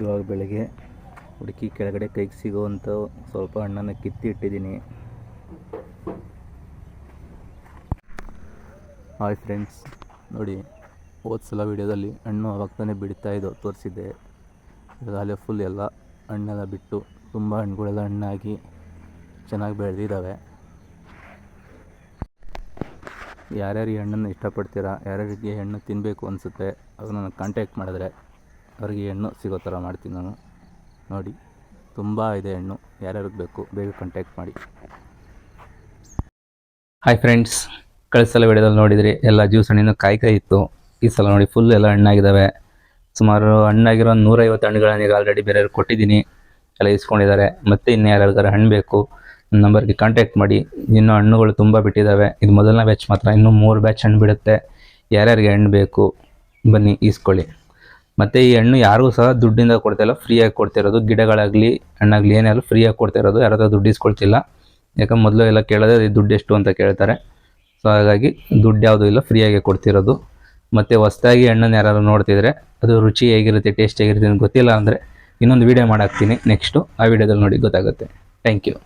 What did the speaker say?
ಇವಾಗ ಬೆಳಗ್ಗೆ ಹುಡುಕಿ ಕೆಳಗಡೆ ಕೈಗೆ ಸಿಗೋವಂಥ ಸ್ವಲ್ಪ ಹಣ್ಣನ್ನು ಕಿತ್ತಿ ಇಟ್ಟಿದ್ದೀನಿ. ಹಾಯ್ ಫ್ರೆಂಡ್ಸ್, ನೋಡಿ ಹೋದ ಸಲ ವೀಡಿಯೋದಲ್ಲಿ ಹಣ್ಣು ಆವಾಗ ತಾನೇ ಬಿಡ್ತಾ ಇದ್ದೋ ತೋರಿಸಿದ್ದೆ. ಇವಾಗಲೇ ಫುಲ್ ಎಲ್ಲ ಹಣ್ಣೆಲ್ಲ ಬಿಟ್ಟು ತುಂಬ ಹಣ್ಣುಗಳೆಲ್ಲ ಹಣ್ಣಾಗಿ ಚೆನ್ನಾಗಿ ಬೆಳೆದಿದ್ದಾವೆ. ಯಾರ್ಯಾರು ಈ ಹಣ್ಣನ್ನು ಇಷ್ಟಪಡ್ತೀರಾ, ಯಾರ್ಯಾರಿಗೆ ಹಣ್ಣು ತಿನ್ನಬೇಕು ಅನಿಸುತ್ತೆ ಅವ್ರು ನನಗೆ ಕಾಂಟ್ಯಾಕ್ಟ್ ಮಾಡಿದ್ರೆ ಅವ್ರಿಗೆ ಹಣ್ಣು ಸಿಗೋ ಥರ ಮಾಡ್ತೀನಿ ನಾನು. ನೋಡಿ ತುಂಬ ಇದೆ ಹಣ್ಣು, ಯಾರ್ಯಾರಿಗೆ ಬೇಕು ಬೇಗ ಕಾಂಟ್ಯಾಕ್ಟ್ ಮಾಡಿ. ಹಾಯ್ ಫ್ರೆಂಡ್ಸ್, ಕಳೆದ ಸಲ ವಿಡಿಯೋದಲ್ಲಿ ನೋಡಿದ್ರಿ ಎಲ್ಲ ಜ್ಯೂಸ್ ಹಣ್ಣಿನ ಕಾಯಿ ಇತ್ತು. ಈ ಸಲ ನೋಡಿ ಫುಲ್ ಎಲ್ಲ ಹಣ್ಣಾಗಿದ್ದಾವೆ. ಸುಮಾರು ಹಣ್ಣಾಗಿರೋ 150 ಹಣ್ಣುಗಳನ್ನ ಈಗ ಆಲ್ರೆಡಿ ಬೇರೆಯವ್ರಿಗೆ ಕೊಟ್ಟಿದ್ದೀನಿ, ಎಲ್ಲ ಇಸ್ಕೊಂಡಿದ್ದಾರೆ. ಮತ್ತು ಇನ್ನು ಯಾರ್ಯಾರಿಗಾರು ಹಣ್ಣು ಬೇಕು ನನ್ನ ನಂಬರ್ಗೆ ಕಾಂಟ್ಯಾಕ್ಟ್ ಮಾಡಿ. ಇನ್ನೂ ಹಣ್ಣುಗಳು ತುಂಬ ಬಿಟ್ಟಿದ್ದಾವೆ. ಇದು ಮೊದಲನೇ ಬ್ಯಾಚ್ ಮಾತ್ರ, ಇನ್ನೂ 3 ಬ್ಯಾಚ್ ಹಣ್ಣು ಬಿಡುತ್ತೆ. ಯಾರ್ಯಾರಿಗೆ ಹಣ್ಣು ಬೇಕು ಬನ್ನಿ ಈಸ್ಕೊಳ್ಳಿ. ಮತ್ತು ಈ ಹಣ್ಣು ಯಾರಿಗೂ ಸಹ ದುಡ್ಡಿಂದ ಕೊಡ್ತಾಯಿಲ್ಲ, ಫ್ರೀಯಾಗಿ ಕೊಡ್ತಿರೋದು. ಗಿಡಗಳಾಗಲಿ ಹಣ್ಣಾಗಲಿ ಏನಾಗಲಿ ಫ್ರೀಯಾಗಿ ಕೊಡ್ತಿರೋದು, ಯಾರಾದರೂ ದುಡ್ಡು ಇಸ್ಕೊಳ್ತಿಲ್ಲ. ಯಾಕಂದ್ರೆ ಮೊದಲು ಎಲ್ಲ ಕೇಳೋದೇ ದುಡ್ಡು ಎಷ್ಟು ಅಂತ ಕೇಳ್ತಾರೆ. ಸೊ ಹಾಗಾಗಿ ದುಡ್ಡು ಯಾವುದೂ ಇಲ್ಲ, ಫ್ರೀಯಾಗಿ ಕೊಡ್ತಿರೋದು. ಮತ್ತು ಹೊಸ್ದಾಗಿ ಹಣ್ಣನ್ನು ಯಾರು ನೋಡ್ತಿದ್ರೆ ಅದು ರುಚಿ ಹೇಗಿರುತ್ತೆ, ಟೇಸ್ಟ್ ಹೇಗಿರುತ್ತೆ ಅಂತ ಗೊತ್ತಿಲ್ಲ ಅಂದರೆ ಇನ್ನೊಂದು ವೀಡಿಯೋ ಮಾಡಾಕ್ತೀನಿ ನೆಕ್ಸ್ಟು. ಆ ವಿಡಿಯೋದಲ್ಲಿ ನೋಡಿ ಗೊತ್ತಾಗುತ್ತೆ. Thank you.